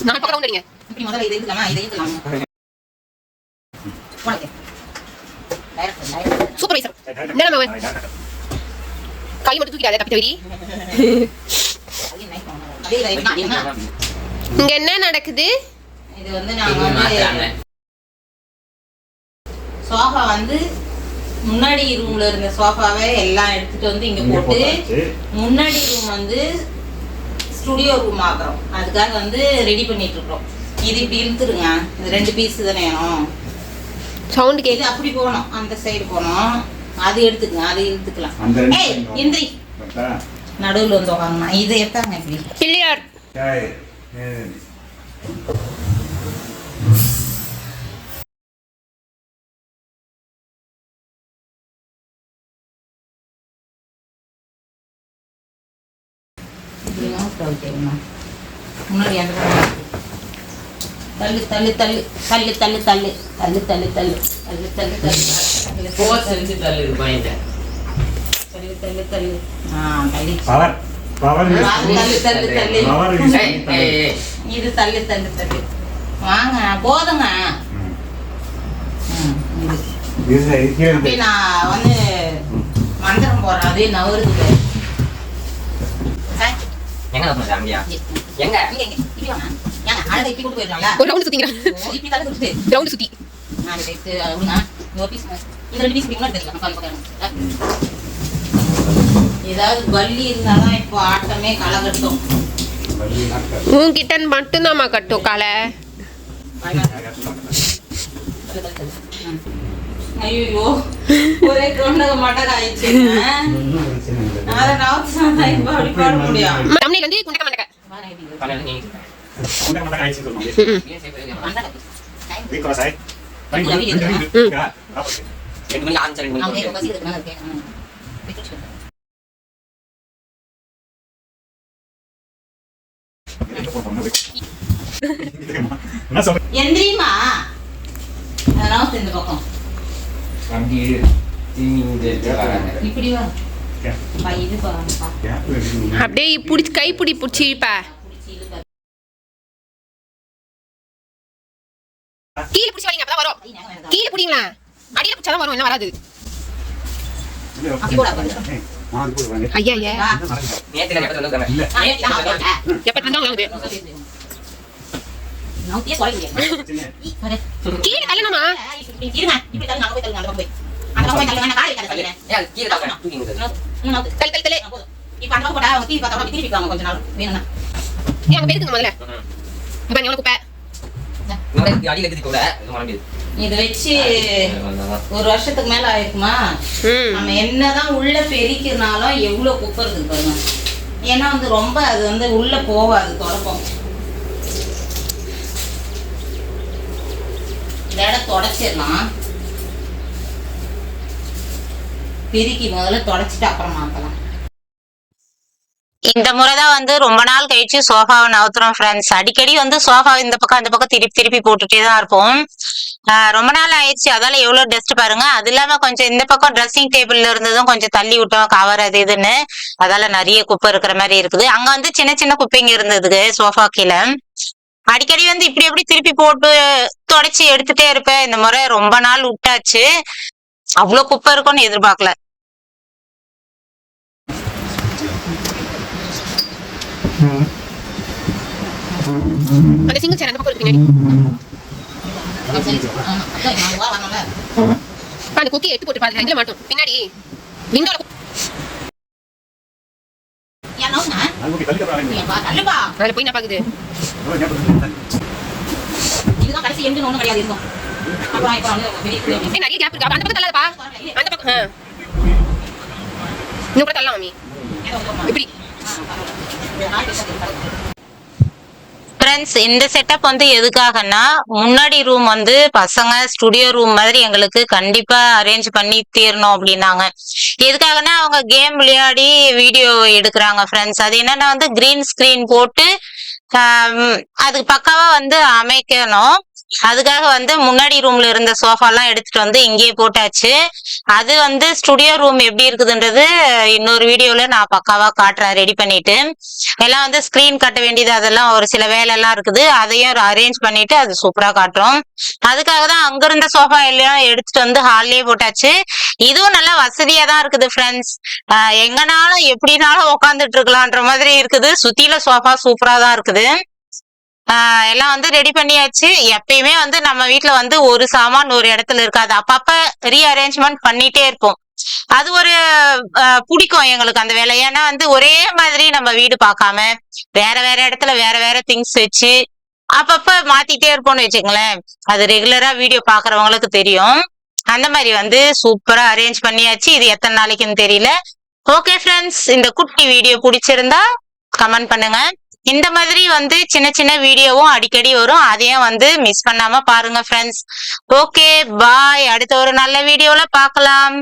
நான் பக்கம் ரவுண்ட் அடிங்க. இப்படி முதல்ல இதை இழுக்கலாமா, இதை இழுக்கலாமா. போனது சூப்பர்வைசர் என்ன கை மட்டும் தூக்கிடாத தப்பி தவறி. இங்க என்ன நடக்குது? இது வந்து நாங்க வந்து சோஃபா வந்து முன்னாடி ரூம்ல இருந்த சோஃபாவை எல்லாம் எடுத்துட்டு வந்து இங்க போட்டு முன்னாடி ரூம் வந்து ஸ்டுடியோ ரூம் ஆக்குறோம். அதுக்காக வந்து ரெடி பண்ணிட்டு இருக்கோம். இது இப்படி இழுத்துருங்க. இது 2 பீஸ் தானே வேணும். சவுண்ட் கேக்குது. அப்படி போகணும், அந்த சைடு போகணும். அது எடுத்துக்கங்க, அது இழுத்துக்கலாம். எந்திரி நடுவில் வந்து உட்காரணும். இதை எடுத்தாங்க இப்படி கிளியர். முன்னாடி தள்ளு தள்ளு தள்ளு தள்ளு தள்ளு தள்ளு தள்ளு தள்ளு தள்ளு தள்ளு தள்ளு தள்ளு தள்ளு தள்ளு தள்ளு தள்ளு தள்ளு இது தள்ளு தள்ளு தள்ளு வாங்க போதுங்க. இது நான் வந்து மந்திரம் போடுறேன். அதே நவருது. எங்க எங்க அழகை இப்படி கொண்டு போயிடுறாங்களா? ஒரு ரவுண்ட் சுத்திங்கறான். இப்படி தள்ளு கொடுத்து ரவுண்ட் சுத்தி நான் எடுத்து அவனா ஒரு பீஸ் இந்த 2 பீஸ் பிடிக்கணும் தெரியல. கால் பக்கம் ஏதாவது வள்ளி இருந்தாதான் இப்போ ஆட்டமே களை கட்டும். உன்கிட்ட மட்டும்தாம்மா கட்டும் களை. ஐயோ ஒரே கொண்டக மட்டக ஆயிடுச்சு. அதை நவத்து இப்போ அப்படி போட முடியும். தமிழில் வந்து குண்டக மண்டக எந்திரிமா அதெல்லாம் இந்த பக்கம் இப்படி வா. இது அப்படியே பிடிச்சி கை பிடி பிடிச்சிப்பா. கீழே பிடிச்சி வைங்க அப்பதான் வரும். கீழே பிடிங்களா? அடியில பிடிச்சாதான் வரும், என்ன வராது. ஐயா ஐயா எப்ப இருந்தாலும் கீழே தள்ளணுமா? இத வச்சு ஒரு வருஷத்துக்கு மேல ஆயிருக்குமா? நம்ம என்னதான் உள்ள பெருக்கினாலும் எவ்வளவு குப்பை இருக்கு பாருங்க. ஏன்னா வந்து ரொம்ப அது வந்து உள்ள போவாது, தொடப்போம். இந்த இடம் தொடச்சிடலாம். பெருக்கி முதல்ல தொடச்சிட்டு அப்புறம் மாத்தலாம். இந்த முறைதான் வந்து ரொம்ப நாள் கழிச்சு சோஃபாவை நவுத்துறோம் ஃப்ரெண்ட்ஸ். அடிக்கடி வந்து சோஃபா இந்த பக்கம் அந்த பக்கம் திருப்பி திருப்பி போட்டுட்டே தான் இருப்போம். ரொம்ப நாள் ஆயிடுச்சு, அதால எவ்வளவு டஸ்ட் பாருங்க. அது இல்லாம கொஞ்சம் இந்த பக்கம் ட்ரெஸ்ஸிங் டேபிள்ல இருந்ததும் கொஞ்சம் தள்ளி விட்டோம், கவர் அது இதுன்னு. அதால நிறைய குப்பை இருக்கிற மாதிரி இருக்குது. அங்க வந்து சின்ன சின்ன குப்பைங்க இருந்ததுக்கு சோஃபா கீழே. அடிக்கடி வந்து இப்படி எப்படி திருப்பி போட்டு தொடச்சி எடுத்துட்டே இருப்பேன். இந்த முறை ரொம்ப நாள் விட்டாச்சு, அவ்வளவு குப்பை இருக்கும்னு எதிர்பார்க்கல. அந்த சிங்கிள் சேர் அந்த பக்கம் இருக்கு பின்னாடி. அந்த குக்கி எடுத்து போட்டு பாருங்க, இதுல மாட்டோம் பின்னாடி விண்டோல. அதுல போய் என்ன பாக்குது? இதுதான் கடைசி எண்டு ஒண்ணும் கிடையாது இருக்கும். அப்புறம் இப்போ வந்து நிறைய கேப் இருக்கு. அந்த பக்கம் தள்ளாதப்பா, அந்த பக்கம் இன்னும் கூட தள்ளலாம் மாமி. இப்படி ஃப்ரெண்ட்ஸ், இந்த செட்டப் வந்து எதுக்காகன்னா, முன்னாடி ரூம் வந்து பசங்க ஸ்டுடியோ ரூம் மாதிரி எங்களுக்கு கண்டிப்பா அரேஞ்ச் பண்ணி தீரணும் அப்படின்னாங்க. எதுக்காகனா அவங்க கேம் விளையாடி வீடியோ எடுக்கிறாங்க ஃப்ரெண்ட்ஸ். அது என்னன்னா வந்து கிரீன் ஸ்கிரீன் போட்டு அதுக்கு பக்காவா வந்து அமைக்கணும். அதுக்காக வந்து முன்னாடி ரூம்ல இருந்த சோஃபாலாம் எடுத்துட்டு வந்து இங்கேயே போட்டாச்சு. அது வந்து ஸ்டுடியோ ரூம் எப்படி இருக்குதுன்றது இன்னொரு வீடியோல நான் பக்காவா காட்டுறேன் ரெடி பண்ணிட்டு. எல்லாம் வந்து ஸ்கிரீன் கட்ட வேண்டியது அதெல்லாம் ஒரு சில வேலை எல்லாம் இருக்குது. அதையும் அரேஞ்ச் பண்ணிட்டு அது சூப்பரா காட்டுறோம். அதுக்காக தான் அங்க இருந்த சோஃபா எல்லாம் எடுத்துட்டு வந்து ஹால்லயே போட்டாச்சு. இதுவும் நல்லா வசதியா தான் இருக்குது ஃப்ரெண்ட்ஸ். எங்கனாலும் எப்படினாலும் உட்காந்துட்டு இருக்கலான்ற மாதிரி இருக்குது. சுத்தில சோஃபா சூப்பரா தான் இருக்குது. எல்லாம் வந்து ரெடி பண்ணியாச்சு. எப்பயுமே வந்து நம்ம வீட்ல வந்து ஒரு சாமான் ஒரு இடத்துல இருக்காது. அப்பப்ப ரீஅரேஞ்ச்மெண்ட் பண்ணிட்டே இருப்போம். அது ஒரு புடிக்கும் எங்களுக்கு அந்த வேலை. ஏன்னா வந்து ஒரே மாதிரி நம்ம வீடு பார்க்காம வேற வேற இடத்துல வேற வேற திங்ஸ் வச்சு அப்பப்ப மாத்திட்டே இருப்போம்னு வச்சுங்களேன். அது ரெகுலரா வீடியோ பாக்குறவங்களுக்கு தெரியும். அந்த மாதிரி வந்து சூப்பரா அரேஞ்ச் பண்ணியாச்சு. இது எத்தனை நாளைக்குன்னு தெரியல. ஓகே ஃப்ரெண்ட்ஸ், இந்த குட்டி வீடியோ பிடிச்சிருந்தா கமெண்ட் பண்ணுங்க. இந்த மாதிரி வந்து சின்ன சின்ன வீடியோவும் அடிக்கடி வரும். அதையும் வந்து மிஸ் பண்ணாம பாருங்க ஃப்ரெண்ட்ஸ். Okay bye. அடுத்த ஒரு நல்ல வீடியோல பார்க்கலாம்.